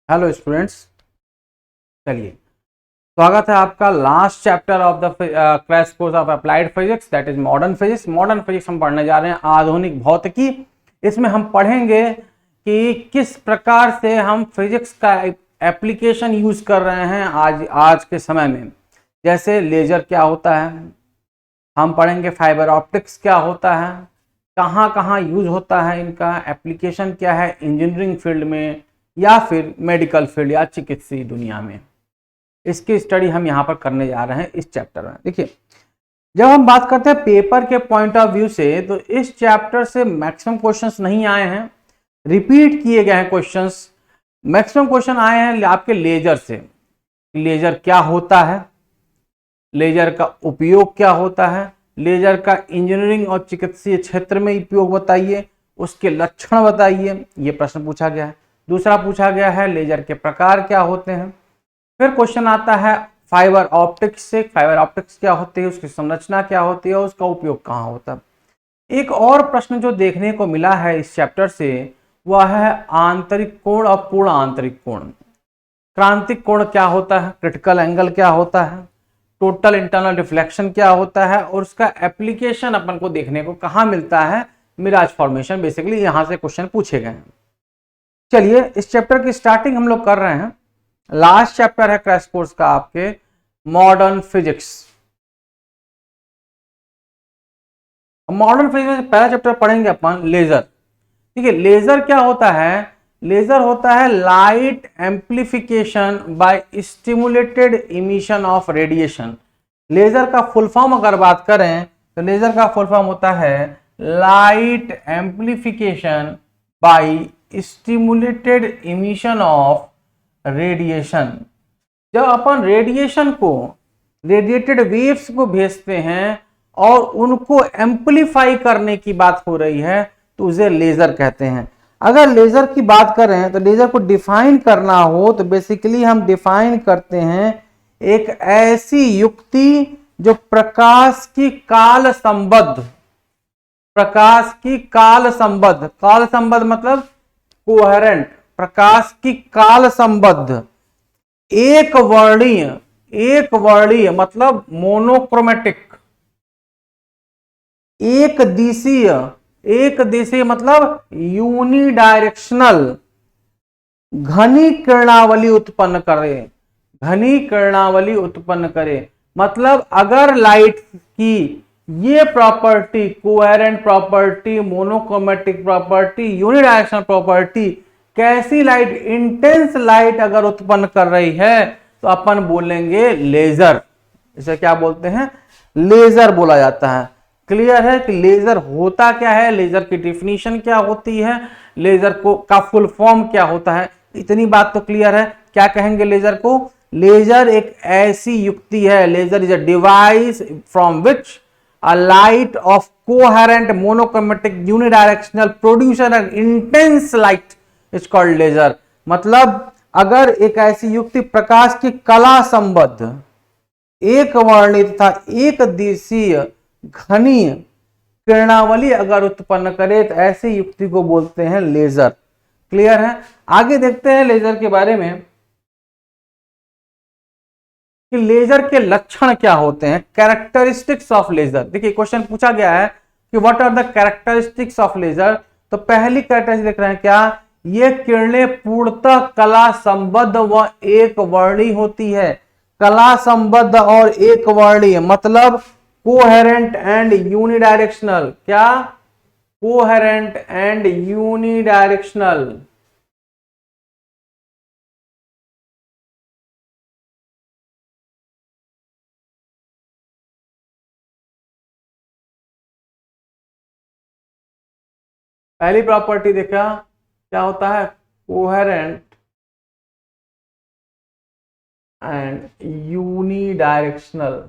Hello students, चलिए स्वागत है आपका last chapter of the crash course of applied physics, that is modern physics. Modern physics हम पढ़ने जा रहे हैं आधुनिक भौतिकी। इसमें हम पढ़ेंगे कि किस प्रकार से हम फिजिक्स का एप्लीकेशन यूज कर रहे हैं आज के समय में। जैसे लेजर क्या होता है, हम पढ़ेंगे फाइबर ऑप्टिक्स क्या होता है, कहाँ कहाँ यूज होता है, इनका एप्लीकेशन क्या है इंजीनियरिंग फील्ड में या फिर मेडिकल फील्ड या चिकित्सीय दुनिया में। इसकी स्टडी हम यहाँ पर करने जा रहे हैं इस चैप्टर में। देखिए, जब हम बात करते हैं पेपर के पॉइंट ऑफ व्यू से, तो इस चैप्टर से मैक्सिमम क्वेश्चंस नहीं आए हैं, रिपीट किए गए हैं क्वेश्चंस। मैक्सिमम क्वेश्चन आए हैं आपके लेजर से। लेजर क्या होता है, लेजर का उपयोग क्या होता है, लेजर का इंजीनियरिंग और चिकित्सीय क्षेत्र में उपयोग बताइए, उसके लक्षण बताइए, ये प्रश्न पूछा गया है। दूसरा पूछा गया है लेजर के प्रकार क्या होते हैं। फिर क्वेश्चन आता है फाइबर ऑप्टिक्स से, फाइबर ऑप्टिक्स क्या होती है, उसकी संरचना क्या होती है, उसका उपयोग कहाँ होता है। एक और प्रश्न जो देखने को मिला है इस चैप्टर से वह है आंतरिक कोण और पूर्ण आंतरिक कोण। क्रांतिक कोण क्या होता है, क्रिटिकल एंगल क्या होता है, टोटल इंटरनल रिफ्लेक्शन क्या होता है, और उसका एप्लीकेशन अपन को देखने को कहाँ मिलता है, मिराज फॉर्मेशन। बेसिकली यहां से क्वेश्चन पूछे गए हैं। चलिए, इस चैप्टर की स्टार्टिंग हम लोग कर रहे हैं। लास्ट चैप्टर है क्रैश कोर्स का आपके मॉडर्न फिजिक्स। मॉडर्न फिजिक्स में पहला चैप्टर पढ़ेंगे अपन लेजर। ठीक है, लेजर क्या होता है, लेजर होता है light amplification by stimulated emission of radiation. Laser का फुल फॉर्म अगर बात करें तो लेजर का फुल फॉर्म होता है light amplification by stimulated emission of radiation. जब अपन रेडिएशन को, रेडिएटेड वेव्स को भेजते हैं और उनको एम्पलीफाई करने की बात हो रही है तो उसे लेजर कहते हैं। अगर लेजर की बात करें तो लेजर को डिफाइन करना हो तो बेसिकली हम डिफाइन करते हैं एक ऐसी युक्ति जो प्रकाश की काल संबद्ध, प्रकाश की काल संबद्ध, काल संबद्ध मतलब कोहेरेंट, प्रकाश की काल संबद्ध एक वर्णीय मतलब मोनोक्रोमेटिक, एक दिशीय मतलब यूनिडायरेक्शनल घनी किरणावली उत्पन्न करे, घनी किरणावली उत्पन्न करे। मतलब अगर लाइट की ये property, coherent property, monochromatic property, unidirectional property, कैसी लाइट, इंटेंस लाइट अगर उत्पन्न कर रही है तो अपन बोलेंगे लेजर। इसे क्या बोलते हैं, लेजर बोला जाता है। क्लियर है कि लेजर होता क्या है, लेजर की डिफिनीशन क्या होती है, लेजर को का फुल फॉर्म क्या होता है, इतनी बात तो क्लियर है। क्या कहेंगे लेजर को, लेजर एक ऐसी युक्ति है, laser is a device from which a light of coherent monochromatic unidirectional producer an intense light is called laser। मतलब अगर एक ऐसी युक्ति प्रकाश की कला संबद्ध, एक वर्णित तथा एक दिशीय घनी किरणावली अगर उत्पन्न करे तो ऐसी युक्ति को बोलते हैं लेजर। क्लियर है। आगे देखते हैं लेजर के बारे में कि लेजर के लक्षण क्या होते हैं, कैरेक्टरिस्टिक्स ऑफ लेजर। देखिए, क्वेश्चन पूछा गया है कि what are the characteristics of laser. तो पहली कैरेक्टरिस्टिक देख रहे हैं क्या, ये किरणें पूर्णतः कला संबद्ध व एक वर्णीय होती है। कला संबद्ध और एक वर्णीय मतलब कोहेरेंट एंड यूनिडायरेक्शनल। क्या, कोहेरेंट एंड यूनिडायरेक्शनल। पहली प्रॉपर्टी देखा क्या होता है, कोहेरेंट एंड यूनिडायरेक्शनल।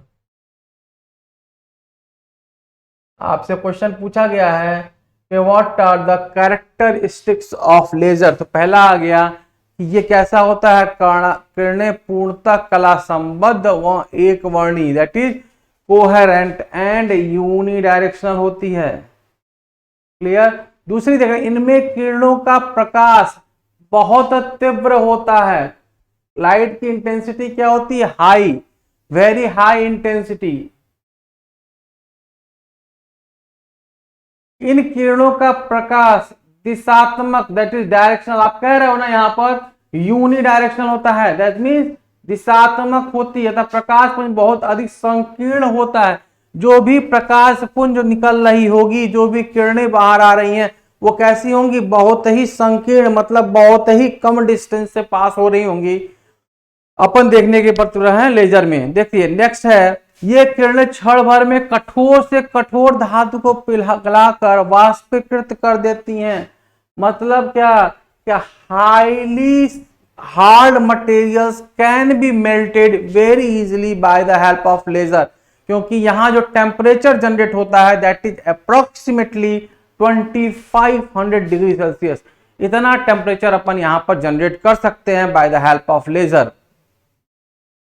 आपसे क्वेश्चन पूछा गया है कि what are the characteristics of laser. तो पहला आ गया कि ये कैसा होता है, किरणें पूर्णतः कला संबद्ध व एक वर्णीय, that is coherent and unidirectional होती है। क्लियर। दूसरी जगह, इनमें किरणों का प्रकाश बहुत तीव्र होता है। लाइट की इंटेंसिटी क्या होती है? High, very high intensity. इन किरणों का प्रकाश दिशात्मक, दैट इज डायरेक्शनल। आप कह रहे हो ना यहाँ पर यूनि डायरेक्शनल होता है, दैट मीन्स दिशात्मक होती है, तब प्रकाश पुंज बहुत अधिक संकीर्ण होता है। जो भी प्रकाश पुंज निकल रही होगी, जो भी किरणें बाहर आ रही हैं, वो कैसी होंगी? बहुत ही संकीर्ण, मतलब बहुत ही कम डिस्टेंस से पास हो रही होंगी। अपन देखने के पर हैं लेजर में। देखिए नेक्स्ट है, ये किरणें क्षण भर में कठोर से कठोर धातु को पिघलाकर वाष्पीकृत कर देती हैं। मतलब क्या highly hard materials can be melted very easily by the help of laser. क्योंकि यहां जो टेम्परेचर जनरेट होता है that is approximately 2500 degree Celsius. इतना टेम्परेचर अपन यहां पर जनरेट कर सकते हैं by the help of laser.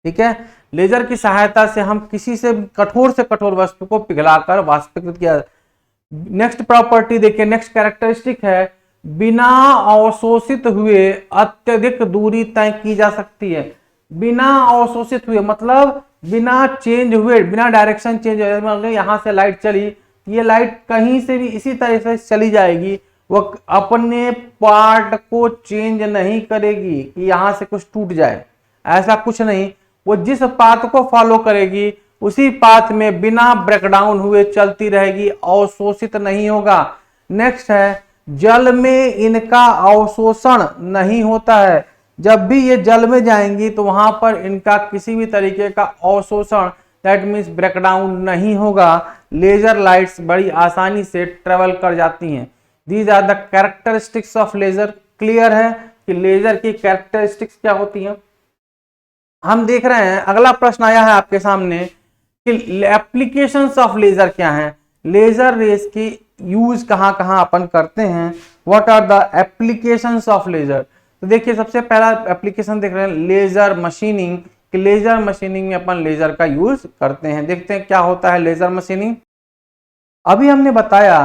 ठीक है, लेजर की सहायता से हम किसी से कठोर वस्तु को पिघलाकर वाष्पीकृत किया। नेक्स्ट प्रॉपर्टी देखिए, नेक्स्ट कैरेक्टरिस्टिक है, बिना अवशोषित हुए अत्यधिक दूरी तय की जा सकती है। बिना अवशोषित हुए मतलब बिना चेंज हुए, बिना डायरेक्शन चेंज हुए। मतलब यहां से लाइट चली, ये लाइट कहीं से भी इसी तरह से चली जाएगी, वो अपने पार्ट को चेंज नहीं करेगी कि यहां से कुछ टूट जाए, ऐसा कुछ नहीं। वो जिस पाथ को फॉलो करेगी उसी पाथ में बिना ब्रेकडाउन हुए चलती रहेगी, अवशोषित नहीं होगा। नेक्स्ट है, जल में इनका अवशोषण नहीं होता है। जब भी ये जल में जाएंगी तो वहां पर इनका किसी भी तरीके का अवशोषण, दैट मीन्स ब्रेकडाउन नहीं होगा। लेजर लाइट्स बड़ी आसानी से ट्रेवल कर जाती हैं। These are the characteristics of laser. Clear है कि लेजर की कैरेक्टरिस्टिक्स क्या होती हैं। हम देख रहे हैं अगला प्रश्न आया है आपके सामने कि एप्लीकेशंस ऑफ लेजर क्या हैं। लेजर रेस की यूज कहां कहां अपन करते हैं, what are the applications of laser. तो देखिए सबसे पहला एप्लीकेशन देख रहे हैं लेजर मशीनिंग। कि लेजर मशीनिंग में अपन लेजर का यूज करते हैं। देखते हैं क्या होता है लेजर मशीनिंग। अभी हमने बताया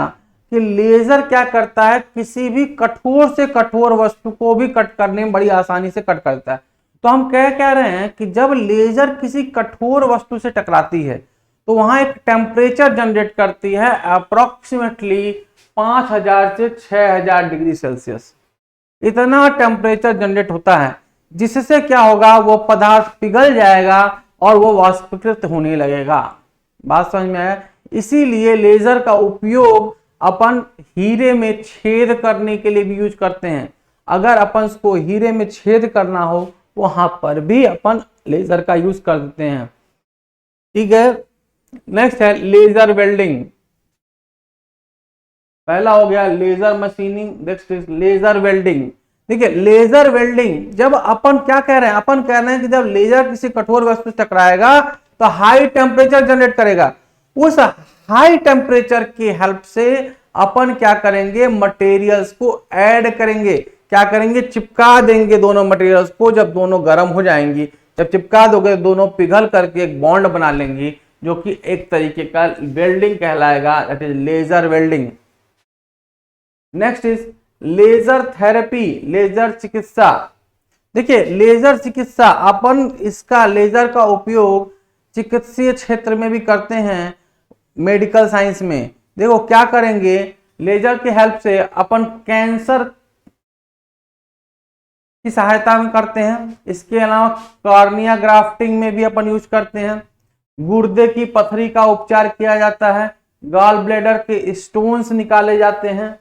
कि लेजर क्या करता है, किसी भी कठोर से कठोर वस्तु को भी कट करने में बड़ी आसानी से कट करता है। तो हम कह रहे हैं कि जब लेजर किसी कठोर वस्तु से टकराती है तो वहां एक टेम्परेचर जनरेट करती है अप्रोक्सीमेटली 5000 से 6000 डिग्री सेल्सियस। इतना टेम्परेचर जनरेट होता है जिससे क्या होगा, वो पदार्थ पिघल जाएगा और वो वाष्पीकृत होने लगेगा। बात समझ में आया। इसीलिए लेजर का उपयोग अपन हीरे में छेद करने के लिए भी यूज करते हैं। अगर अपन को हीरे में छेद करना हो वहां पर भी अपन लेजर का यूज कर देते हैं। ठीक है, नेक्स्ट है लेजर वेल्डिंग। पहला हो गया laser machining, next is laser welding. देखिए लेजर वेल्डिंग जब अपन क्या कह रहे हैं, अपन कह रहे हैं कि जब लेजर किसी कठोर वस्तु से टकराएगा तो हाई टेम्परेचर जनरेट करेगा। उस हाई टेम्परेचर की हेल्प से अपन क्या करेंगे, मटेरियल्स को ऐड करेंगे। क्या करेंगे, चिपका देंगे दोनों मटेरियल्स को। जब दोनों गर्म हो जाएंगी, जब चिपका दोगे दोनों पिघल करके एक बॉन्ड बना लेंगी, जो कि एक तरीके का वेल्डिंग कहलाएगा, that is laser welding. Next is laser therapy, laser चिकित्सा। देखिए लेजर चिकित्सा अपन इसका लेजर का उपयोग चिकित्सीय क्षेत्र में भी करते हैं, मेडिकल साइंस में। देखो क्या करेंगे, लेजर की हेल्प से अपन कैंसर की सहायता में करते हैं। इसके अलावा कॉर्निया ग्राफ्टिंग में भी अपन यूज करते हैं। गुर्दे की पथरी का उपचार किया जाता है। गॉल ब्लैडर के स्टोन्स निकाले जाते हैं।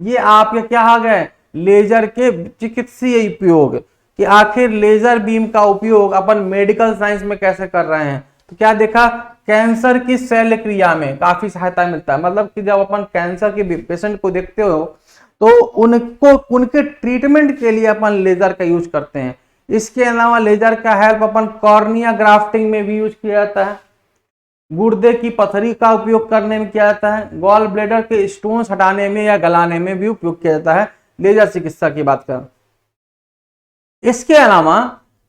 ये आपके क्या आ गए, लेजर के चिकित्सीय उपयोग। कि आखिर लेजर बीम का उपयोग अपन मेडिकल साइंस में कैसे कर रहे हैं। तो क्या देखा, कैंसर की शल्य क्रिया में काफी सहायता मिलता है। मतलब कि जब अपन कैंसर के पेशेंट को देखते हो तो उनको उनके ट्रीटमेंट के लिए अपन लेजर का यूज करते हैं। इसके अलावा लेजर का हेल्प अपन कॉर्निया ग्राफ्टिंग में भी यूज किया जाता है। गुर्दे की पथरी का उपयोग करने में किया जाता है। गॉल ब्लैडर के स्टोन्स हटाने में या गलाने में भी उपयोग किया जाता है लेजर चिकित्सा की बात करें। इसके अलावा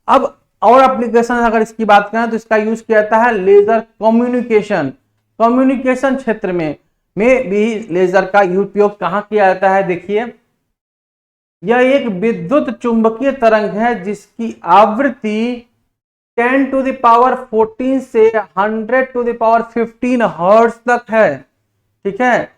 अब और एप्लीकेशन अगर इसकी बात करें तो इसका यूज किया जाता है लेजर कम्युनिकेशन। कम्युनिकेशन क्षेत्र में भी लेजर का उपयोग कहां किया जाता है। देखिए यह एक विद्युत चुंबकीय तरंग है जिसकी आवृत्ति 10 टू द पावर 14 से 100 टू द पावर 15 हर्ट्ज तक है। ठीक है,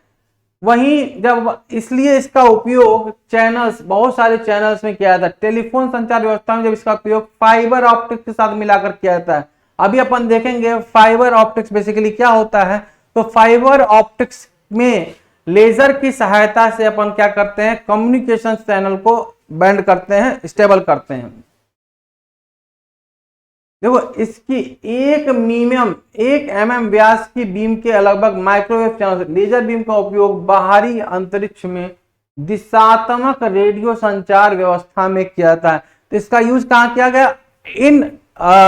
वहीं जब इसलिए इसका उपयोग चैनल्स, बहुत सारे चैनल्स में किया जाता है। टेलीफोन संचार व्यवस्था में जब इसका उपयोग फाइबर ऑप्टिक्स के साथ मिलाकर किया जाता है। अभी अपन देखेंगे फाइबर ऑप्टिक्स बेसिकली क्या होता है। तो फाइबर ऑप्टिक्स में लेजर की सहायता से अपन क्या करते हैं, कम्युनिकेशन चैनल को बेंड करते हैं, स्टेबल करते हैं। देखो इसकी 1 mm व्यास की बीम के लगभग माइक्रोवेव चैनल, लेजर बीम का उपयोग बाहरी अंतरिक्ष में दिशात्मक रेडियो संचार व्यवस्था में किया जाता है। तो इसका यूज कहां किया गया, इन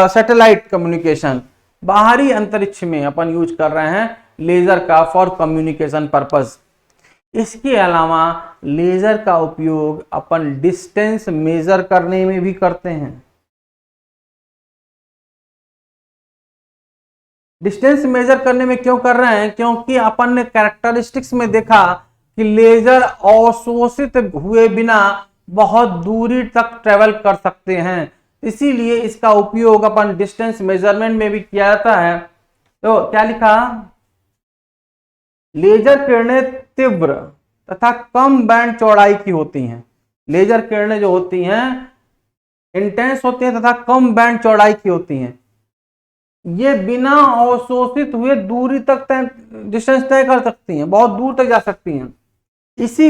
सैटेलाइट कम्युनिकेशन, बाहरी अंतरिक्ष में अपन यूज कर रहे हैं लेजर का फॉर कम्युनिकेशन पर्पस। इसके अलावा लेजर का उपयोग अपन डिस्टेंस मेजर करने में भी करते हैं। डिस्टेंस मेजर करने में क्यों कर रहे हैं, क्योंकि अपन ने कैरेक्टरिस्टिक्स में देखा कि लेजर अवशोषित हुए बिना बहुत दूरी तक ट्रेवल कर सकते हैं, इसीलिए इसका उपयोग अपन डिस्टेंस मेजरमेंट में भी किया जाता है। तो क्या लिखा, लेजर किरणें तीव्र तथा कम बैंड चौड़ाई की होती हैं। लेजर किरणें जो होती हैं इंटेंस होती हैं तथा कम बैंड चौड़ाई की होती हैं। ये बिना अवशोषित हुए दूरी तक डिस्टेंस तय कर सकती हैं, बहुत दूर तक जा सकती हैं। इसी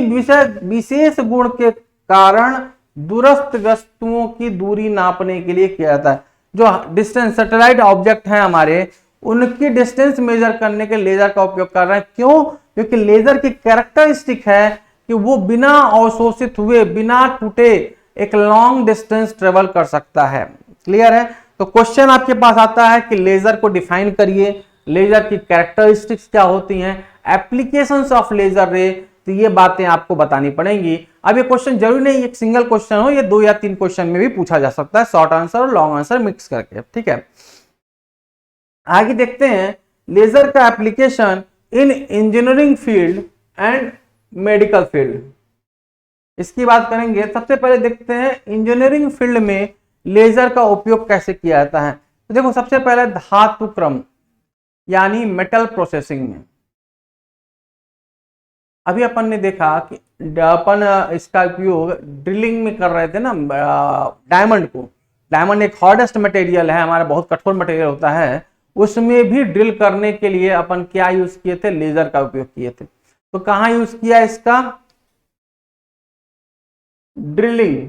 विशेष गुण के कारण दूरस्थ वस्तुओं की दूरी नापने के लिए किया जाता है। जो डिस्टेंस सैटेलाइट ऑब्जेक्ट हैं हमारे, उनकी डिस्टेंस मेजर करने के लेजर का उपयोग कर रहे हैं। क्यों, क्योंकि लेजर की कैरेक्टरिस्टिक है कि वो बिना अवशोषित हुए, बिना टूटे एक लॉन्ग डिस्टेंस ट्रेवल कर सकता है। क्लियर है। तो क्वेश्चन आपके पास आता है कि लेजर को डिफाइन करिए, लेजर की कैरेक्टरिस्टिक्स क्या होती हैं, एप्लीकेशंस ऑफ लेजर रे, तो ये बातें आपको बतानी पड़ेंगी। अब ये क्वेश्चन जरूरी नहीं एक सिंगल क्वेश्चन हो, ये 2 या 3 क्वेश्चन में भी पूछा जा सकता है, शॉर्ट आंसर और लॉन्ग आंसर मिक्स करके। ठीक है, आगे देखते हैं लेजर का application in engineering field and medical field. इसकी बात करेंगे। सबसे पहले देखते हैं इंजीनियरिंग फील्ड में लेजर का उपयोग कैसे किया जाता है। तो देखो सबसे पहले धातु क्रम यानी मेटल प्रोसेसिंग में। अभी अपन ने देखा कि अपन इसका उपयोग ड्रिलिंग में कर रहे थे ना, डायमंड को। डायमंड एक हार्डेस्ट मटेरियल है हमारा, बहुत कठोर मटेरियल होता है, उसमें भी ड्रिल करने के लिए अपन क्या यूज किए थे, लेजर का उपयोग किए थे। तो कहां यूज किया इसका, ड्रिलिंग,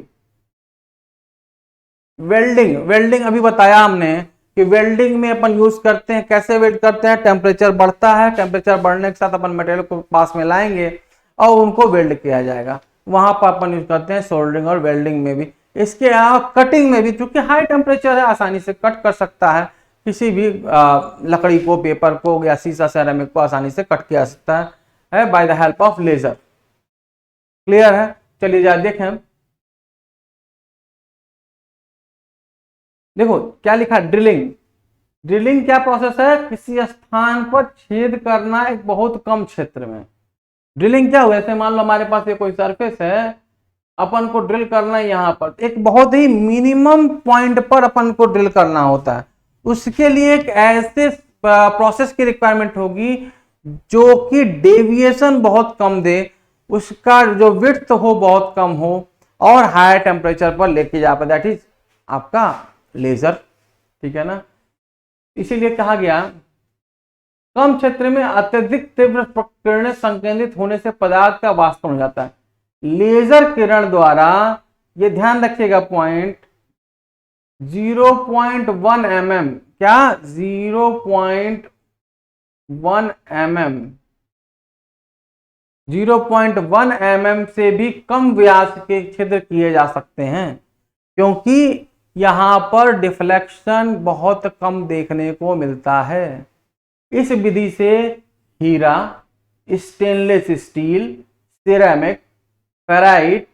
वेल्डिंग। वेल्डिंग अभी बताया हमने कि वेल्डिंग में अपन यूज करते हैं, कैसे वेल्ड करते हैं, टेम्परेचर बढ़ता है, टेम्परेचर बढ़ने के साथ अपन मटेरियल को पास में लाएंगे और उनको वेल्ड किया जाएगा, वहां पर अपन यूज करते हैं सोल्डरिंग और वेल्डिंग में भी। इसके अलावा कटिंग में भी, क्योंकि हाई टेम्परेचर है, आसानी से कट कर सकता है, किसी भी लकड़ी को, पेपर को या शीशा सेरामिक को आसानी से कट किया सकता है by the help of laser. Clear है। चलिए जा देखें। देखो क्या लिखा, ड्रिलिंग। ड्रिलिंग क्या प्रोसेस है, किसी स्थान पर छेद करना एक बहुत कम क्षेत्र में। ड्रिलिंग क्या हुआ, ऐसे मान लो हमारे पास ये कोई सरफेस है, अपन को ड्रिल करना है यहाँ पर, एक बहुत ही मिनिमम पॉइंट पर अपन को ड्रिल करना होता है। उसके लिए एक ऐसे प्रोसेस की रिक्वायरमेंट होगी जो कि डेविएशन बहुत कम दे, उसका जो विड्थ हो बहुत कम हो और हाई टेम्परेचर पर लेके जा पाए, दैट इज आपका लेजर। ठीक है ना। इसीलिए कहा गया कम क्षेत्र में अत्यधिक तीव्र किरणें संकेंद्रित होने से पदार्थ का वाष्पन हो जाता है। लेजर किरण द्वारा, ये ध्यान रखिएगा पॉइंट, 0.1 mm, क्या 0.1 mm, 0.1 mm से भी कम व्यास के छिद्र किए जा सकते हैं, क्योंकि यहां पर डिफ्लेक्शन बहुत कम देखने को मिलता है। इस विधि से हीरा, स्टेनलेस स्टील, सिरेमिक, फेराइट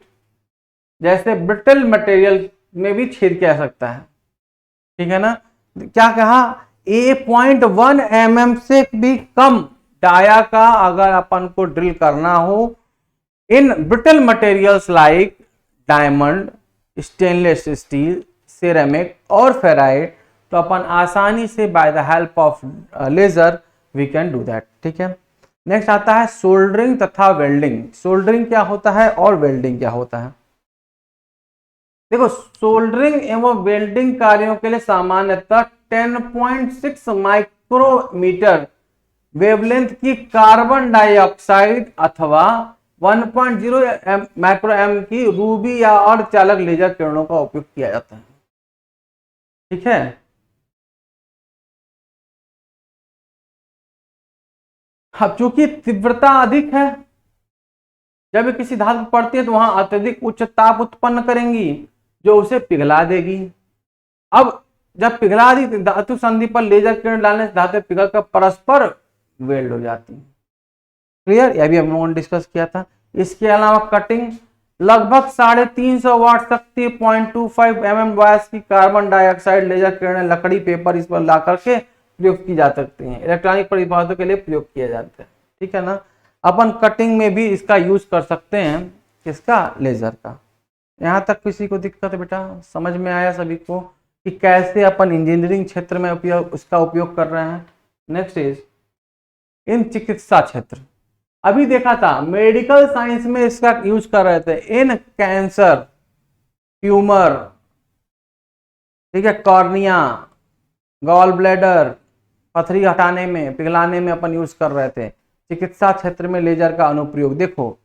जैसे ब्रिटल मटेरियल में भी छेद किया जा सकता है। ठीक है ना। क्या कहा, 0.1 mm से भी कम डाया का अगर अपन को ड्रिल करना हो इन brittle materials like diamond, stainless steel, ceramic और फेराइट, तो अपन आसानी से by the help of laser we can do that. ठीक है, नेक्स्ट आता है सोल्डरिंग तथा वेल्डिंग। सोल्डरिंग क्या होता है और वेल्डिंग क्या होता है? देखो, सोल्डरिंग एवं वेल्डिंग कार्यों के लिए सामान्यतः 10.6 माइक्रोमीटर वेवलेंथ की कार्बन डाइऑक्साइड अथवा 1.0 माइक्रो एम की रूबी या अर्धचालक लेजर किरणों का उपयोग किया जाता है। ठीक है, अब चूंकि तीव्रता अधिक है, जब किसी धातु पड़ती है तो वहां अत्यधिक उच्च ताप उत्पन्न करेंगी जो उसे पिघला देगी। अब जब पिघला दी धातु संधि पर लेजर किरण डालने से धातु पिघल कर परस्पर वेल्ड हो जाती है। क्लियर, यह भी हम लोगों ने डिस्कस किया था। इसके अलावा कटिंग, लगभग 350 वाट शक्ति 0.25 mm व्यास की कार्बन डाइऑक्साइड लेजर किरणें लकड़ी, पेपर इस पर ला करके प्रयोग की जा सकती हैं। इलेक्ट्रॉनिक परिभाषाओं के लिए प्रयोग किए जाते हैं। ठीक है ना, अपन कटिंग में भी इसका यूज कर सकते हैं, किसका? लेजर का। यहां तक किसी को दिक्कत है बेटा? समझ में आया सभी को कि कैसे अपन इंजीनियरिंग क्षेत्र में उसका उपयोग कर रहे हैं? नेक्स्ट इज इन चिकित्सा क्षेत्र। अभी देखा था मेडिकल साइंस में इसका यूज कर रहे थे इन कैंसर, ट्यूमर, ठीक है, कॉर्निया, गॉल ब्लैडर, पथरी हटाने में, पिघलाने में अपन यूज कर रहे थे। चिकित्सा क्षेत्र में लेजर का अनुप्रयोग देखो,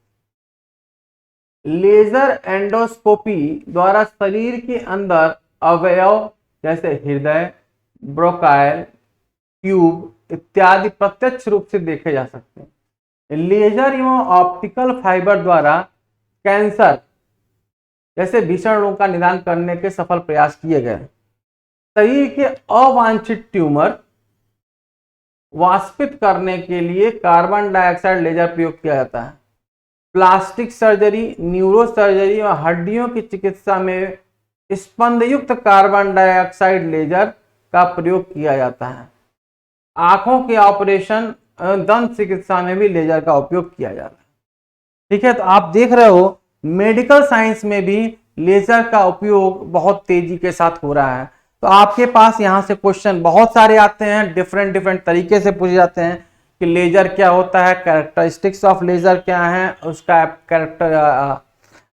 लेजर एंडोस्कोपी द्वारा शरीर के अंदर अवयव जैसे हृदय, ब्रोंकाइल ट्यूब इत्यादि प्रत्यक्ष रूप से देखे जा सकते हैं। लेजर एवं ऑप्टिकल फाइबर द्वारा कैंसर जैसे भीषण रोग का निदान करने के सफल प्रयास किए गए। शरीर के अवांछित ट्यूमर वाष्पित करने के लिए कार्बन डाइऑक्साइड लेजर प्रयोग किया जाता है। प्लास्टिक सर्जरी, न्यूरो सर्जरी और हड्डियों की चिकित्सा में स्पंदयुक्त कार्बन डाइऑक्साइड लेजर का प्रयोग किया जाता है। आंखों के ऑपरेशन, दंत चिकित्सा में भी लेजर का उपयोग किया जाता है। ठीक है, तो आप देख रहे हो मेडिकल साइंस में भी लेजर का उपयोग बहुत तेजी के साथ हो रहा है। तो आपके पास यहाँ से क्वेश्चन बहुत सारे आते हैं, डिफरेंट तरीके से पूछे जाते हैं कि लेजर क्या होता है, कैरेक्टरिस्टिक्स ऑफ लेजर क्या है, उसका कैरेक्टर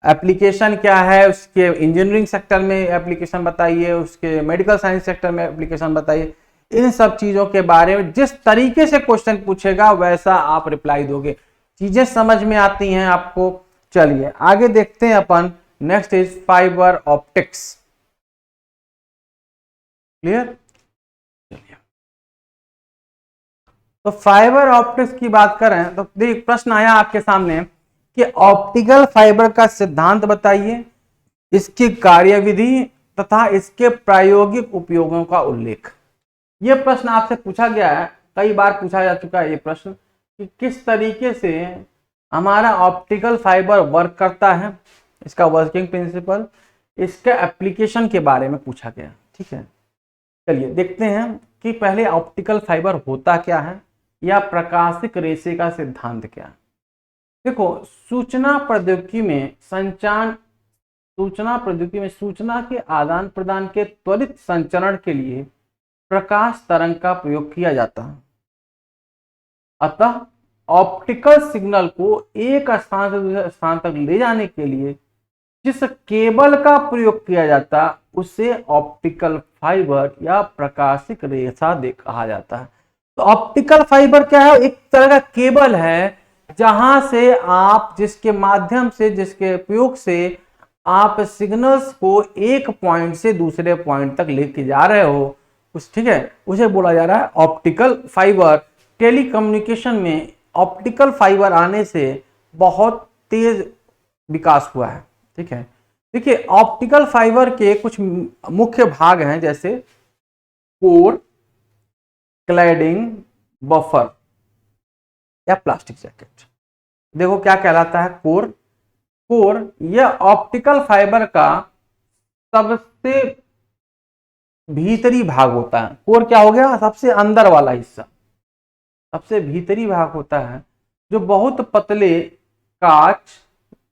एप्लीकेशन क्या है, उसके इंजीनियरिंग सेक्टर में एप्लीकेशन बताइए, उसके मेडिकल साइंस सेक्टर में एप्लीकेशन बताइए। इन सब चीजों के बारे में जिस तरीके से क्वेश्चन पूछेगा वैसा आप रिप्लाई दोगे। चीजें समझ में आती हैं आपको। चलिए आगे देखते हैं अपन। Next is fibre optics. Clear? चलिए, तो फाइबर ऑप्टिक्स की बात करें तो देख प्रश्न आया आपके सामने कि ऑप्टिकल फाइबर का सिद्धांत बताइए, इसकी कार्यविधि तथा इसके प्रायोगिक उपयोगों का उल्लेख। यह प्रश्न आपसे पूछा गया है, कई बार पूछा जा चुका है ये प्रश्न कि किस तरीके से हमारा ऑप्टिकल फाइबर वर्क करता है, इसका वर्किंग प्रिंसिपल, इसके एप्लीकेशन के बारे में पूछा गया। ठीक है, चलिए देखते हैं कि पहले ऑप्टिकल फाइबर होता क्या है या प्रकाशिक रेशे का सिद्धांत क्या है। देखो, सूचना प्रौद्योगिकी में सूचना के आदान प्रदान के त्वरित संचरण के लिए प्रकाश तरंग का प्रयोग किया जाता है। अतः ऑप्टिकल सिग्नल को एक स्थान से दूसरे स्थान तक ले जाने के लिए जिस केबल का प्रयोग किया जाता उसे ऑप्टिकल फाइबर या प्रकाशिक रेशा कहा जाता है। तो ऑप्टिकल फाइबर क्या है? एक तरह का केबल है जहां से आप जिसके माध्यम से, जिसके उपयोग से आप सिग्नल्स को एक पॉइंट से दूसरे पॉइंट तक लेके जा रहे हो, उस ठीक है, उसे बोला जा रहा है ऑप्टिकल फाइबर। टेलीकम्युनिकेशन में ऑप्टिकल फाइबर आने से बहुत तेज विकास हुआ है। ठीक है, देखिए ऑप्टिकल फाइबर के कुछ मुख्य भाग हैं जैसे कोर, क्लैडिंग, बफर या प्लास्टिक जैकेट। देखो क्या कहलाता है कोर। कोर यह ऑप्टिकल फाइबर का सबसे भीतरी भाग होता है। कोर क्या हो गया? सबसे अंदर वाला हिस्सा, सबसे भीतरी भाग होता है, जो बहुत पतले कांच,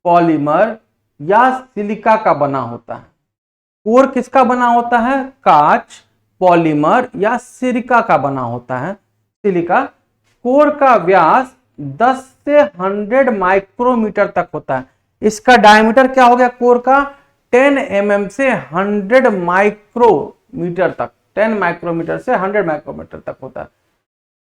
पॉलीमर, या सिलिका का बना होता है। कोर किसका बना होता है? कांच, पॉलीमर या सिलिका का बना होता है, सिलिका। कोर का व्यास 10 से 100 माइक्रोमीटर तक होता है। इसका डायमीटर क्या हो गया कोर का? 10 mm से 100 माइक्रोमीटर तक, 10 माइक्रोमीटर से 100 माइक्रोमीटर तक होता है।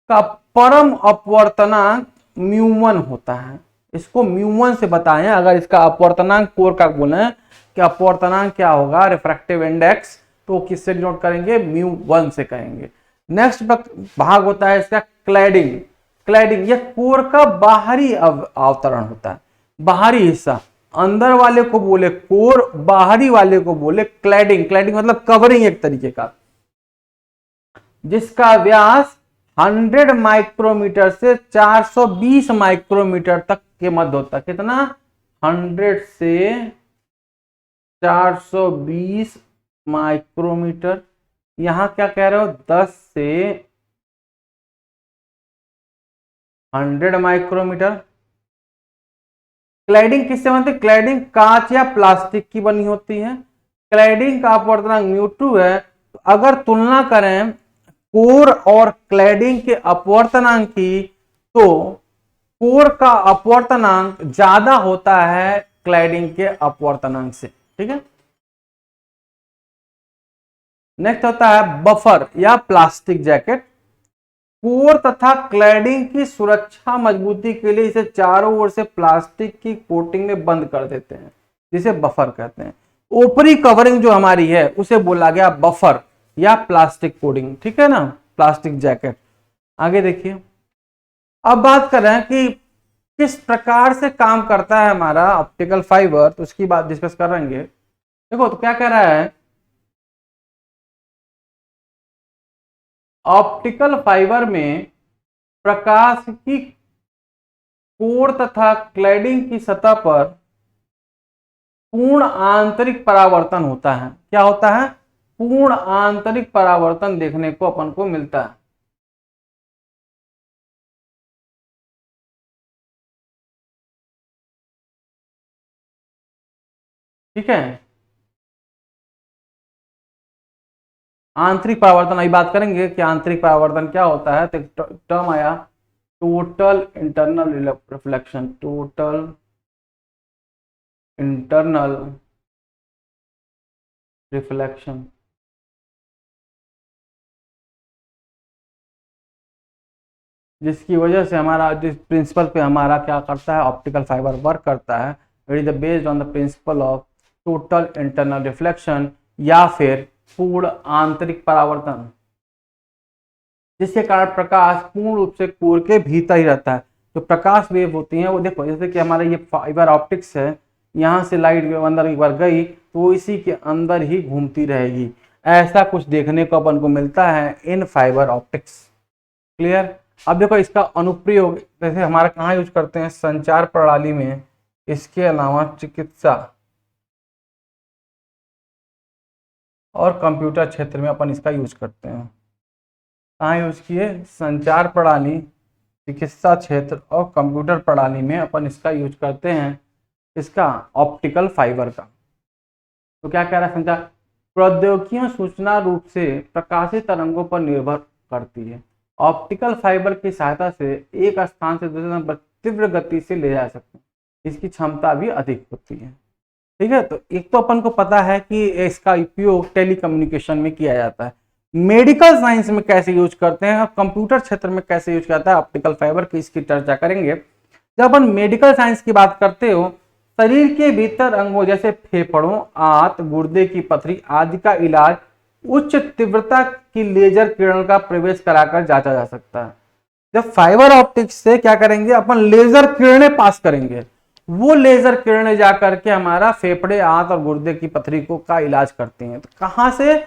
का परम अपवर्तनांक म्यू1 होता है। इसको म्यू1 से बताएं। अगर इसका अपवर्तनांक कोर का बोले कि अपवर्तनांक क्या होगा, रिफ्रैक्टिव इंडेक्स, तो किससे डिनोट करेंगे? म्यू1 से कहेंगे। नेक्स्ट भाग होता है इसका क्लैडिंग। क्लैडिंग यह कोर का बाहरी अवतरण होता है, बाहरी हिस्सा। अंदर वाले को बोले कोर, बाहरी वाले को बोले क्लैडिंग। क्लैडिंग मतलब कवरिंग एक तरीके का, जिसका व्यास 100 माइक्रोमीटर से 420 माइक्रोमीटर तक के मध्य होता है। कितना? 100 से 420 माइक्रोमीटर। यहां क्या कह रहे हो? 10 से 100 माइक्रोमीटर। क्लैडिंग किससे बनती है? क्लैडिंग कांच या प्लास्टिक की बनी होती है। क्लैडिंग का अपवर्तनांक म्यू2 है। तो अगर तुलना करें कोर और क्लैडिंग के अपवर्तनांक की, तो कोर का अपवर्तनांक ज्यादा होता है क्लैडिंग के अपवर्तनांक से। ठीक है। नेक्स्ट होता है बफर या प्लास्टिक जैकेट। कोर तथा क्लैडिंग की सुरक्षा मजबूती के लिए इसे चारों ओर से प्लास्टिक की कोटिंग में बंद कर देते हैं, जिसे बफर कहते हैं। ऊपरी कवरिंग जो हमारी है उसे बोला गया बफर या प्लास्टिक कोटिंग। ठीक है ना, प्लास्टिक जैकेट। आगे देखिए, अब बात कर रहे हैं कि किस प्रकार से काम करता है हमारा ऑप्टिकल फाइबर, तो उसकी बात डिस्कस करेंगे। देखो तो क्या कह रहा है, ऑप्टिकल फाइबर में प्रकाश की कोर तथा क्लैडिंग की सतह पर पूर्ण आंतरिक परावर्तन होता है। क्या होता है? पूर्ण आंतरिक परावर्तन देखने को अपन को मिलता है। ठीक है, आंतरिक परावर्तन अभी बात करेंगे कि आंतरिक परावर्तन क्या होता है। तो टर्म आया total internal reflection, total internal reflection. जिसकी वजह से हमारा जिस प्रिंसिपल पे हमारा क्या करता है, ऑप्टिकल फाइबर वर्क करता है, it is based on the principle of total internal reflection या फिर पूर्ण आंतरिक परावर्तन, जिसके कारण प्रकाश पूर्ण रूप से कोर के भीतर ही रहता है। जो प्रकाश वेव होती हैं वो देखो, जैसे कि हमारा ये फाइबर ऑप्टिक्स है, यहाँ से लाइट वेव अंदर एक बार गई तो वो इसी के अंदर ही घूमती रहेगी। ऐसा कुछ देखने को अपन को मिलता है इन फाइबर ऑप्टिक्स। क्लियर। अब देखो इसका अनुप्रयोग जैसे हमारा कहाँ यूज करते हैं? संचार प्रणाली में, इसके अलावा चिकित्सा और कंप्यूटर क्षेत्र में अपन इसका यूज करते हैं। कहाँ यूज किए? संचार प्रणाली, चिकित्सा क्षेत्र और कंप्यूटर प्रणाली में अपन इसका यूज करते हैं, इसका ऑप्टिकल फाइबर का। तो क्या कह रहा है? संचार प्रौद्योगिकियां सूचना रूप से प्रकाशित तरंगों पर निर्भर करती है। ऑप्टिकल फाइबर की सहायता से एक स्थान से दूसरे स्थान पर तीव्र गति से ले जा सकते हैं। इसकी क्षमता भी अधिक होती है। ठीक है, तो एक तो अपन को पता है कि इसका उपयोग टेलीकम्युनिकेशन में किया जाता है। मेडिकल साइंस में कैसे यूज करते हैं और कंप्यूटर क्षेत्र में कैसे यूज करता है ऑप्टिकल फाइबर की, इसकी चर्चा करेंगे। जब अपन मेडिकल साइंस की बात करते हो, शरीर के भीतर अंगों जैसे फेफड़ों, आंत, गुर्दे की पथरी आदि का इलाज उच्च तीव्रता की लेजर किरण का प्रवेश कराकर जांचा जा सकता है। जब फाइबर ऑप्टिक्स से क्या करेंगे अपन? लेजर किरणें पास करेंगे। वो लेजर किरणें जाकर के हमारा फेफड़े, आंत और गुर्दे की पथरी को का इलाज करती हैं। तो कहां से?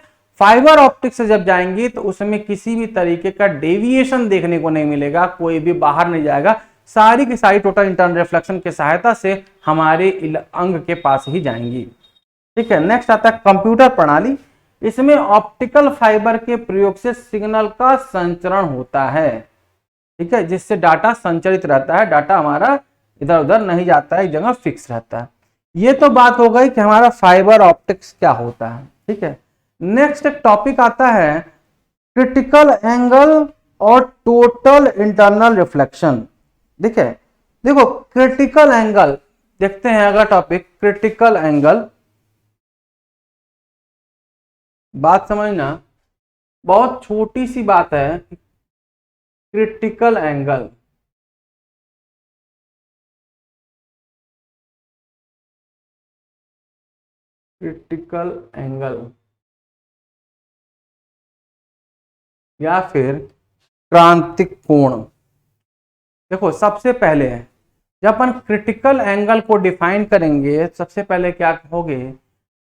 फाइबर ऑप्टिक्स से जब जाएंगी तो उसमें किसी भी तरीके का डेविएशन देखने को नहीं मिलेगा, कोई भी बाहर नहीं जाएगा। सारी की सारी टोटल इंटरनल रिफ्लेक्शन की सहायता से हमारे अंग के पास ही जाएंगी। ठीक है, नेक्स्ट आता है कंप्यूटर प्रणाली। इसमें ऑप्टिकल फाइबर के प्रयोग से सिग्नल का संचरण होता है। ठीक है, जिससे डाटा संचरित रहता है, डाटा हमारा इधर उधर नहीं जाता है, एक जगह फिक्स रहता है। ये तो बात हो गई कि हमारा फाइबर ऑप्टिक्स क्या होता है, ठीक है। नेक्स्ट एक टॉपिक आता है क्रिटिकल एंगल और टोटल इंटरनल रिफ्लेक्शन। देखिए, देखो क्रिटिकल एंगल देखते हैं, अगला टॉपिक क्रिटिकल एंगल। बात समझना, बहुत छोटी सी बात है, क्रिटिकल एंगल। क्रिटिकल एंगल या फिर क्रांतिक कोण। देखो सबसे पहले जब अपन क्रिटिकल एंगल को डिफाइन करेंगे, सबसे पहले क्या कहोगे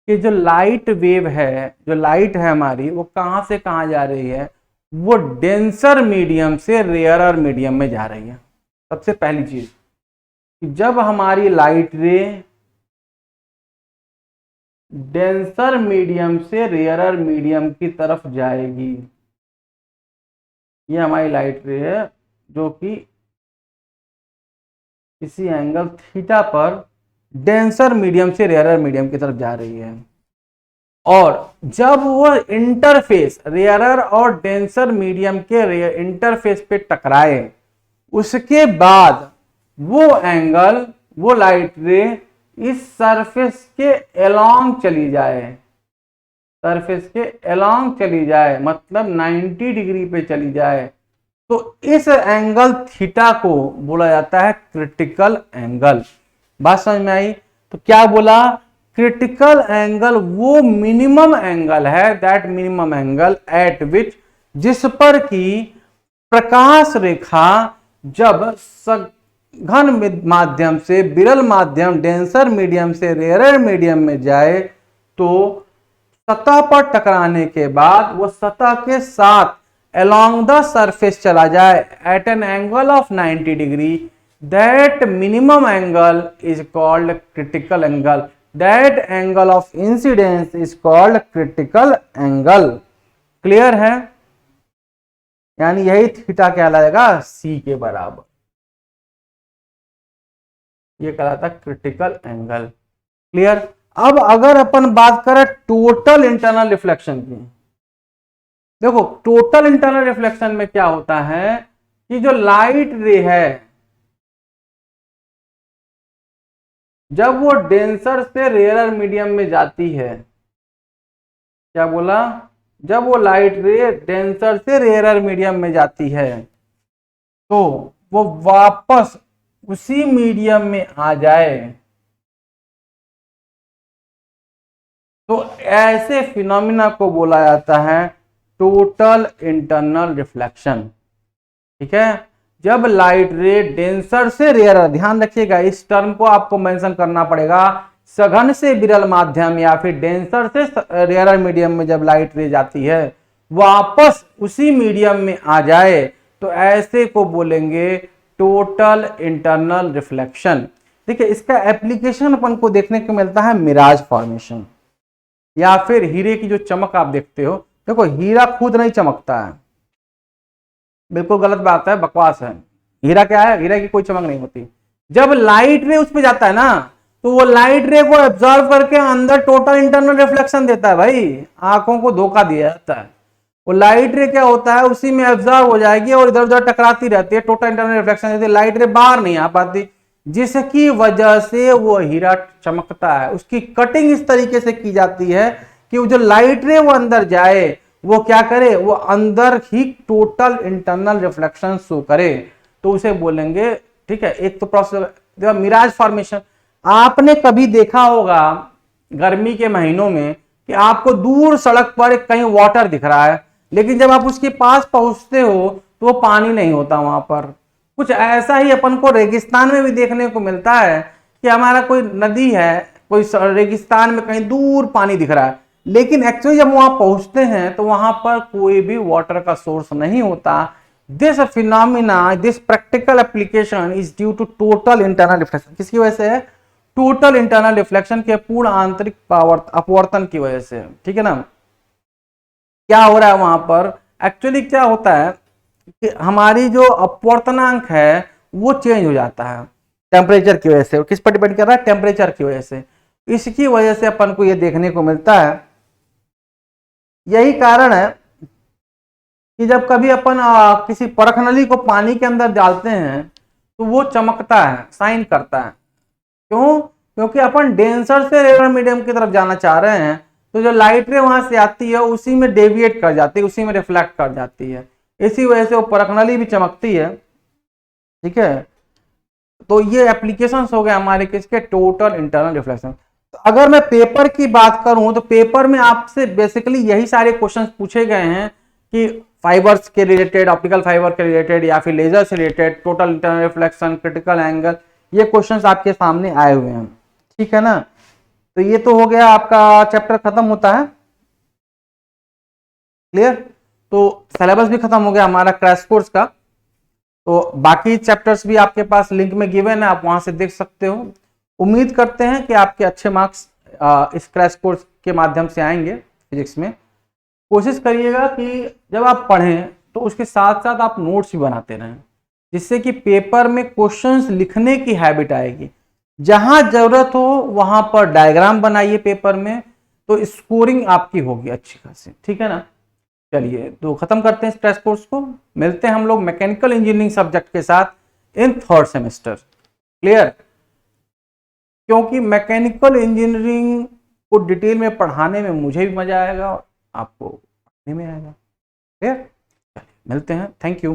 कि जो लाइट वेव है, जो लाइट है हमारी, वो कहां से कहां जा रही है, वो डेंसर मीडियम से रेयरर मीडियम में जा रही है। सबसे पहली चीज, जब हमारी लाइट रे डेंसर मीडियम से रेयरर मीडियम की तरफ जाएगी, ये हमारी लाइट रे है जो कि इसी एंगल थीटा पर डेंसर मीडियम से रेयरर मीडियम की तरफ जा रही है। और जब वो इंटरफेस रेयरर और डेंसर मीडियम के इंटरफेस पे टकराए, उसके बाद वो एंगल, वो लाइट रे इस सरफेस के अलोंग चली जाए, सरफेस के अलोंग चली जाए, मतलब 90 डिग्री पे चली जाए, तो इस एंगल थीटा को बोला जाता है क्रिटिकल एंगल। बात समझ में आई? तो क्या बोला, क्रिटिकल एंगल वो मिनिमम एंगल है, दैट मिनिमम एंगल एट विच, जिस पर कि प्रकाश रेखा जब सघन माध्यम से विरल माध्यम, डेंसर मीडियम से रेयरर मीडियम में जाए, तो सतह पर टकराने के बाद वो सतह के साथ along the surface चला जाए at an angle of 90 degree, that minimum angle is called critical angle, that angle of incidence is called critical angle। Clear है? यानी यही थीटा कहलाएगा c के बराबर, ये कहलाता क्रिटिकल एंगल। क्लियर? अब अगर अपन बात करें टोटल इंटरनल रिफ्लेक्शन की, देखो टोटल इंटरनल रिफ्लेक्शन में क्या होता है कि जो लाइट रे है, जब वो डेंसर से रेयरर मीडियम में जाती है, क्या बोला, जब वो लाइट रे डेंसर से रेयरर मीडियम में जाती है, तो वो वापस उसी मीडियम में आ जाए, तो ऐसे फिनोमिना को बोला जाता है टोटल इंटरनल रिफ्लेक्शन। ठीक है, जब लाइट रे डेंसर से रेयरर, ध्यान रखिएगा इस टर्म को आपको मेंशन करना पड़ेगा, सघन से विरल माध्यम या फिर डेंसर से रेयरर मीडियम में जब लाइट रे जाती है, वापस उसी मीडियम में आ जाए, तो ऐसे को बोलेंगे टोटल इंटरनल रिफ्लेक्शन। देखिए इसका एप्लीकेशन अपन को देखने को मिलता है मिराज फॉर्मेशन, या फिर हीरे की जो चमक आप देखते हो। देखो हीरा खुद नहीं चमकता है, बिल्कुल गलत बात है, बकवास है। हीरा क्या है, हीरा की कोई चमक नहीं होती। जब लाइट रे उस पर जाता है ना, तो वो लाइट रे को एब्जॉर्ब करके अंदर टोटल इंटरनल रिफ्लेक्शन देता है। भाई आंखों को धोखा दिया जाता है। वो लाइट रे क्या होता है, उसी में एब्जॉर्ब हो जाएगी और इधर उधर टकराती रहती है, टोटल इंटरनल रिफ्लेक्शन देती है, लाइट रे बाहर नहीं आ पाती, जिसकी वजह से वो हीरा चमकता है। उसकी कटिंग इस तरीके से की जाती है कि वो जो लाइट रे वो अंदर जाए, वो क्या करे, वो अंदर ही टोटल इंटरनल रिफ्लेक्शन शो करे, तो उसे बोलेंगे। ठीक है, एक तो प्रोसेस मिराज फॉर्मेशन। आपने कभी देखा होगा गर्मी के महीनों में कि आपको दूर सड़क पर कहीं वाटर दिख रहा है, लेकिन जब आप उसके पास पहुंचते हो तो वो पानी नहीं होता वहां पर। कुछ ऐसा ही अपन को रेगिस्तान में भी देखने को मिलता है कि हमारा कोई नदी है, कोई रेगिस्तान में कहीं दूर पानी दिख रहा है, लेकिन एक्चुअली जब वहां पहुंचते हैं तो वहां पर कोई भी वाटर का सोर्स नहीं होता। This phenomena, this practical application is due to total internal reflection. किसकी वजह से है? टोटल इंटरनल रिफ्लेक्शन के पूर्ण आंतरिक अपवर्तन की वजह से। ठीक है ना? क्या हो रहा है वहां पर, एक्चुअली क्या होता है कि हमारी जो अपवर्तनांक है वो चेंज हो जाता है। टेम्परेचर की वजह से। किस पर डिपेंड कर रहा है? टेम्परेचर की वजह से। इसकी वजह से अपन को ये देखने को मिलता है, यही कारण है कि जब कभी अपन किसी परख नली को पानी के अंदर डालते हैं तो वो चमकता है, साइन करता है। क्यों? क्योंकि अपन डेंसर से रेयर मीडियम की तरफ जाना चाह रहे हैं, तो जो लाइट रे वहां से आती है उसी में डेविएट कर जाती है, उसी में रिफ्लेक्ट कर जाती है। इसी वजह से वो परख नली भी चमकती है। ठीक है, तो ये एप्लीकेशंस हो गए हमारे किसके? Total internal reflection. तो अगर मैं पेपर की बात करूं तो पेपर में आपसे बेसिकली यही सारे क्वेश्चंस पूछे गए हैं कि फाइबर्स के रिलेटेड, ऑप्टिकल फाइबर के रिलेटेड या फिर लेजर से related, total internal reflection, critical angle, ये क्वेश्चंस आपके सामने आए हुए हैं। ठीक है ना, तो ये तो हो गया, आपका चैप्टर खत्म होता है। क्लियर? तो सिलेबस भी खत्म हो गया हमारा क्रैश कोर्स का। तो बाकी चैप्टर्स भी आपके पास लिंक में गिवन है, आप वहां से देख सकते हो। उम्मीद करते हैं कि आपके अच्छे मार्क्स इस क्रैश कोर्स के माध्यम से आएंगे फिजिक्स में। कोशिश करिएगा कि जब आप पढ़ें तो उसके साथ साथ आप नोट्स भी बनाते रहें, जिससे कि पेपर में क्वेश्चंस लिखने की हैबिट आएगी। जहां जरूरत हो वहां पर डायग्राम बनाइए पेपर में, तो स्कोरिंग आपकी होगी अच्छी खासी। ठीक है ना? चलिए, तो खत्म करते हैं इस टेस्ट कोर्स को। मिलते हैं हम लोग मैकेनिकल इंजीनियरिंग सब्जेक्ट के साथ इन थर्ड सेमेस्टर। क्लियर? क्योंकि मैकेनिकल इंजीनियरिंग को डिटेल में पढ़ाने में मुझे भी मजा आएगा और आपको पढ़ने में आएगा। क्लियर? चलिए, मिलते हैं। Thank you.